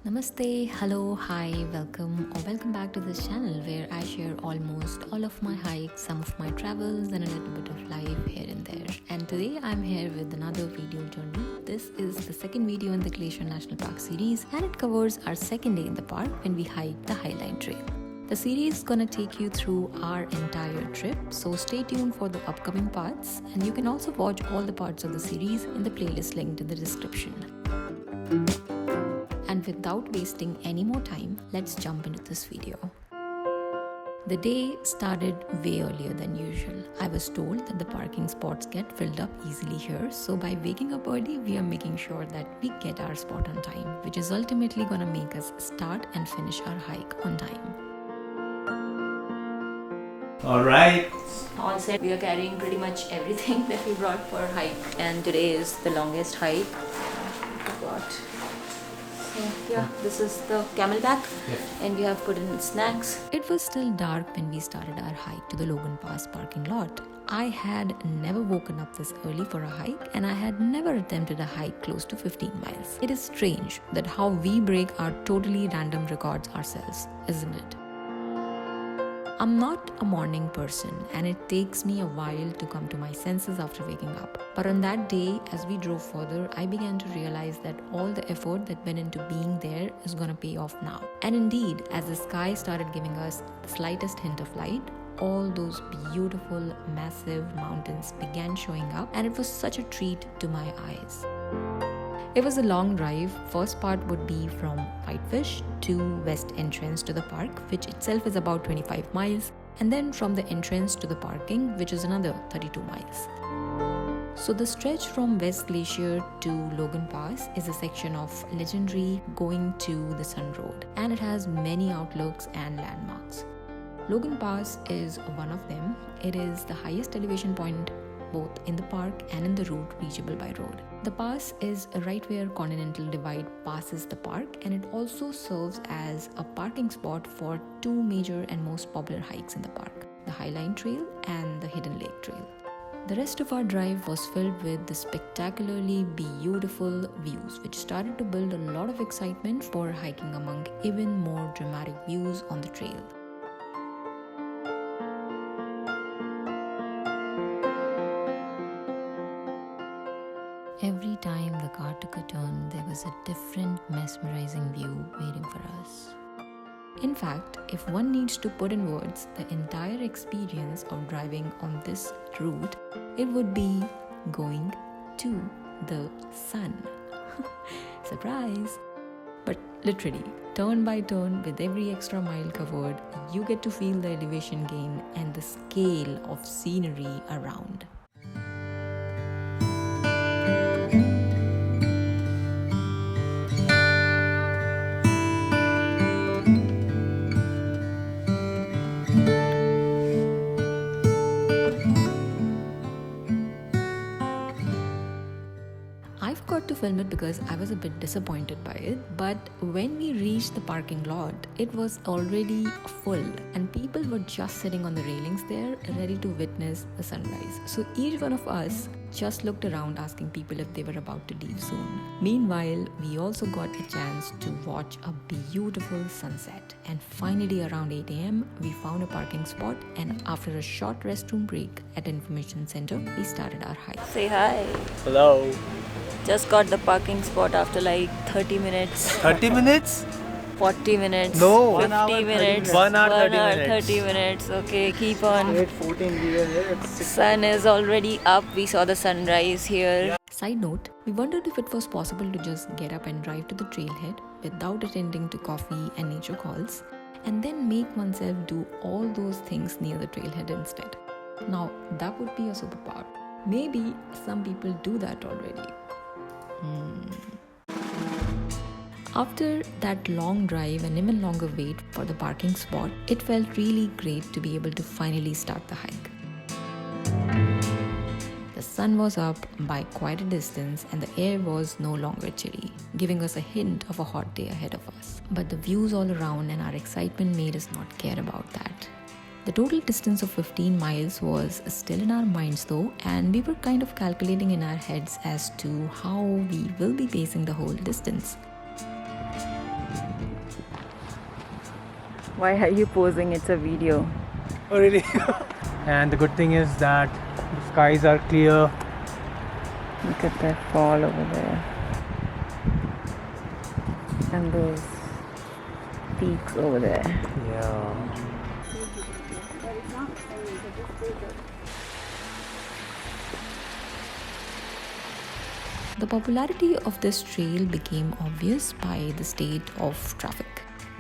Namaste, hello, hi, welcome or welcome back to this channel where I share almost all of my hikes, some of my travels and a little bit of life here and there. And today I'm here with another video journal. This is the second video in the Glacier National Park series and it covers our second day in the park when we hiked the Highline trail. The series is gonna take you through our entire trip, so stay tuned for the upcoming parts and you can also watch all the parts of the series in the playlist linked in the description. And without wasting any more time, let's jump into this video. The day started way earlier than usual. I was told that the parking spots get filled up easily here, so by waking up early, we are making sure that we get our spot on time, which is ultimately gonna make us start and finish our hike on time. Alright. All set, we are carrying pretty much everything that we brought for a hike, and today is the longest hike. Yeah, this is the camelback and we have put in snacks. It was still dark when we started our hike to the Logan Pass parking lot. I had never woken up this early for a hike and I had never attempted a hike close to 15 miles. It is strange that how we break our totally random records ourselves, isn't it? I'm not a morning person and it takes me a while to come to my senses after waking up. But on that day, as we drove further, I began to realize that all the effort that went into being there is gonna pay off now. And indeed, as the sky started giving us the slightest hint of light, all those beautiful, massive mountains began showing up and it was such a treat to my eyes. It was a long drive. First part would be from Whitefish to west entrance to the park, which itself is about 25 miles, and then from the entrance to the parking, which is another 32 miles. So the stretch from West Glacier to Logan Pass is a section of legendary going to the Sun Road, and it has many outlooks and landmarks. Logan Pass is one of them. It is the highest elevation point both in the park and in the route reachable by road. The pass is right where Continental Divide passes the park, and it also serves as a parking spot for two major and most popular hikes in the park, the Highline Trail and the Hidden Lake Trail. The rest of our drive was filled with the spectacularly beautiful views, which started to build a lot of excitement for hiking among even more dramatic views on the trail. Every time the car took a turn, there was a different mesmerizing view waiting for us. In fact, if one needs to put in words the entire experience of driving on this route, it would be going to the sun. Surprise! But literally, turn by turn, with every extra mile covered, you get to feel the elevation gain and the scale of scenery around. I forgot to film it because I was a bit disappointed by it, but when we reached the parking lot, it was already full and people were just sitting on the railings there ready to witness the sunrise. So each one of us just looked around asking people if they were about to leave soon. Meanwhile, we also got a chance to watch a beautiful sunset, and finally around 8 a.m. we found a parking spot, and after a short restroom break at Information Center, we started our hike. Say hi. Hello. Just got the parking spot after like 30 minutes. 30 minutes? 40 minutes. No. 50 minutes. 1 hour, 30 minutes. 30 minutes. Okay, keep on. 8:14 we were here. Sun is already up. We saw the sunrise here. Side note, we wondered if it was possible to just get up and drive to the trailhead without attending to coffee and nature calls, and then make oneself do all those things near the trailhead instead. Now, that would be a superpower. Maybe some people do that already. After that long drive and even longer wait for the parking spot, it felt really great to be able to finally start the hike. The sun was up by quite a distance and the air was no longer chilly, giving us a hint of a hot day ahead of us. But the views all around and our excitement made us not care about that. The total distance of 15 miles was still in our minds though, and we were kind of calculating in our heads as to how we will be pacing the whole distance. Why are you posing? It's a video. Oh really? And the good thing is that the skies are clear. Look at that fall over there. And those peaks over there. Yeah. The popularity of this trail became obvious by the state of traffic.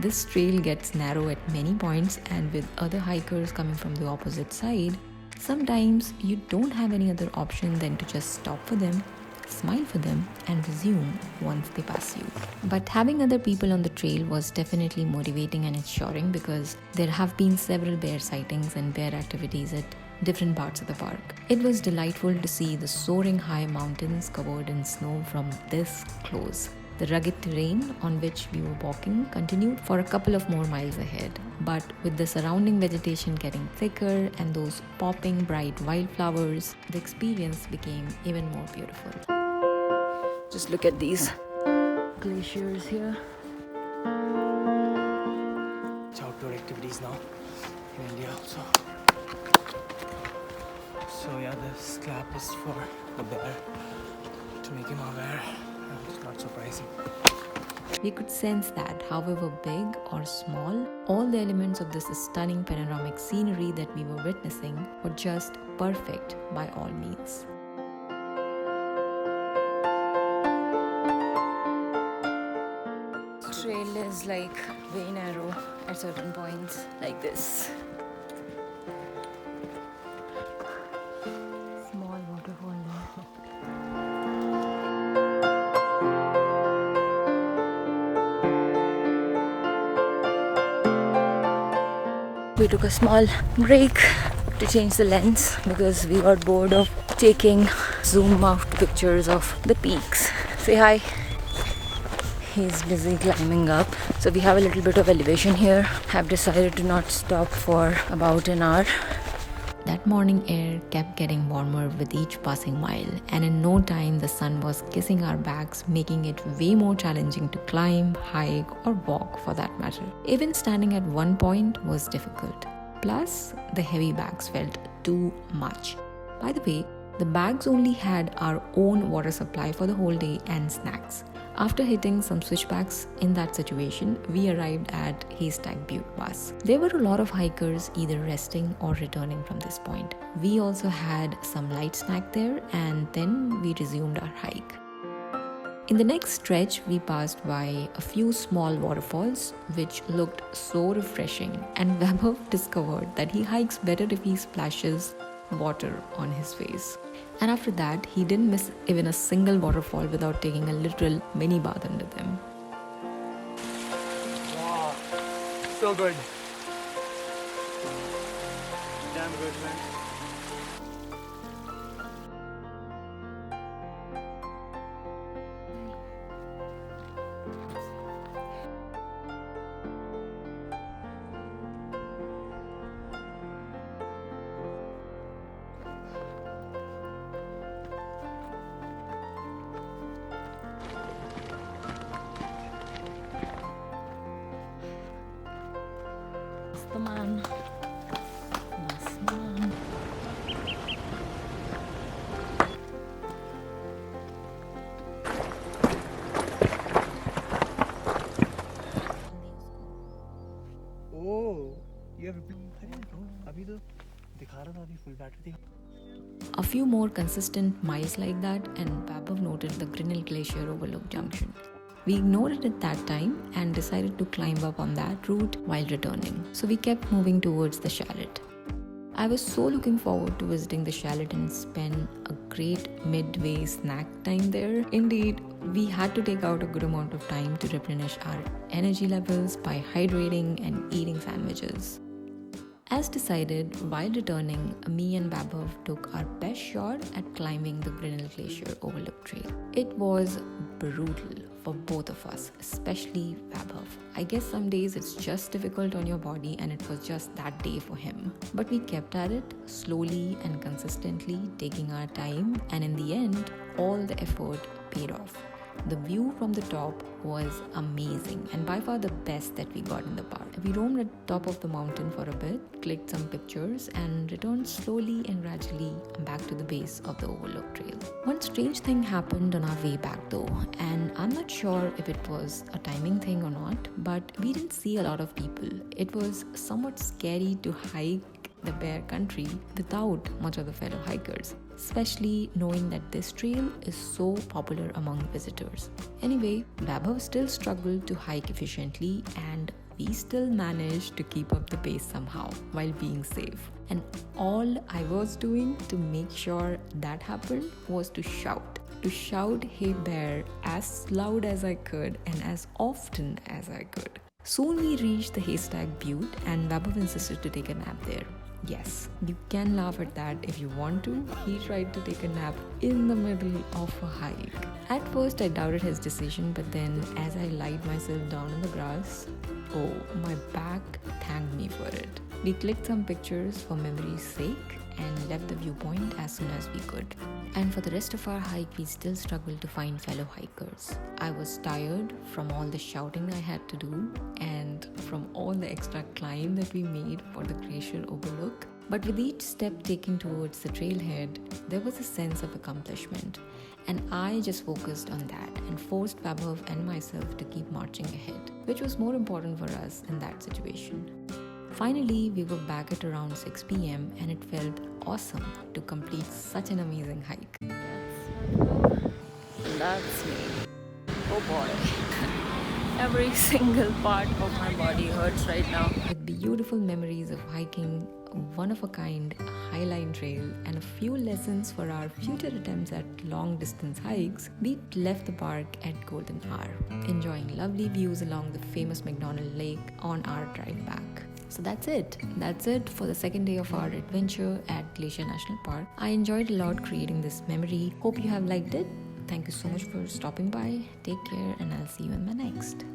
This trail gets narrow at many points, and with other hikers coming from the opposite side, sometimes you don't have any other option than to just stop for them, smile for them, and resume once they pass you. But having other people on the trail was definitely motivating and assuring, because there have been several bear sightings and bear activities at different parts of the park. It was delightful to see the soaring high mountains covered in snow from this close. The rugged terrain on which we were walking continued for a couple of more miles ahead, but with the surrounding vegetation getting thicker and those popping bright wildflowers, the experience became even more beautiful. Just look at these glaciers here. It's outdoor activities now in India also. So yeah, this clap is for the bear to make him aware. It's not surprising. We could sense that, however big or small, all the elements of this stunning panoramic scenery that we were witnessing were just perfect by all means. The trail is like very narrow at certain points, like this. Small waterfall there. We took a small break to change the lens because we got bored of taking zoom out pictures of the peaks. Say hi. He's busy climbing up. So we have a little bit of elevation here. Have decided to not stop for about an hour. That morning air kept getting warmer with each passing mile, and in no time the sun was kissing our backs, making it way more challenging to climb, hike, or walk for that matter. Even standing at one point was difficult. Plus, the heavy bags felt too much. By the way, the bags only had our own water supply for the whole day and snacks. After hitting some switchbacks in that situation, we arrived at Haystack Butte Pass. There were a lot of hikers either resting or returning from this point. We also had some light snack there, and then we resumed our hike. In the next stretch, we passed by a few small waterfalls which looked so refreshing, and Vaibhav discovered that he hikes better if he splashes water on his face. And after that, he didn't miss even a single waterfall without taking a literal mini bath under them. Wow, so good. Damn good, man. The man. Nice man. Oh, you have अभी तो दिखा रहा था अभी full battery. A few more consistent miles like that, and Vaibhav noted the Grinnell Glacier Overlook junction. We ignored it at that time and decided to climb up on that route while returning. So we kept moving towards the chalet. I was so looking forward to visiting the chalet and spend a great midway snack time there. Indeed, we had to take out a good amount of time to replenish our energy levels by hydrating and eating sandwiches. As decided, while returning, me and Vaibhav took our best shot at climbing the Grinnell Glacier Overlook trail. It was brutal for both of us, especially Vaibhav. I guess some days it's just difficult on your body, and it was just that day for him. But we kept at it, slowly and consistently, taking our time, and in the end, all the effort paid off. The view from the top was amazing and by far the best that we got in the park. We roamed at the top of the mountain for a bit, clicked some pictures, and returned slowly and gradually back to the base of the Overlook Trail. One strange thing happened on our way back though, and I'm not sure if it was a timing thing or not, but we didn't see a lot of people. It was somewhat scary to hike the bear country without much of the fellow hikers, especially knowing that this trail is so popular among visitors. Anyway, Vaibhav still struggled to hike efficiently and we still managed to keep up the pace somehow while being safe. And all I was doing to make sure that happened was to shout, "Hey bear," as loud as I could and as often as I could. Soon we reached the Haystack Butte and Vaibhav insisted to take a nap there. Yes, you can laugh at that if you want to. He tried to take a nap in the middle of a hike. At first I doubted his decision, but then as I lied myself down in the grass, oh, my back thanked me for it. We clicked some pictures for memory's sake and left the viewpoint as soon as we could. And for the rest of our hike, we still struggled to find fellow hikers. I was tired from all the shouting I had to do and from all the extra climb that we made for the Glacier Overlook. But with each step taken towards the trailhead, there was a sense of accomplishment. And I just focused on that and forced Vaibhav and myself to keep marching ahead, which was more important for us in that situation. Finally, we were back at around 6 p.m. and it felt awesome to complete such an amazing hike. That's me. Oh boy. Every single part of my body hurts right now. With beautiful memories of hiking one-of-a-kind Highline trail and a few lessons for our future attempts at long-distance hikes, we left the park at golden hour, enjoying lovely views along the famous McDonald Lake on our drive back. So that's it for the second day of our adventure at Glacier National Park. I enjoyed a lot creating this memory. Hope you have liked it. Thank you so much for stopping by. Take care and I'll see you in my next.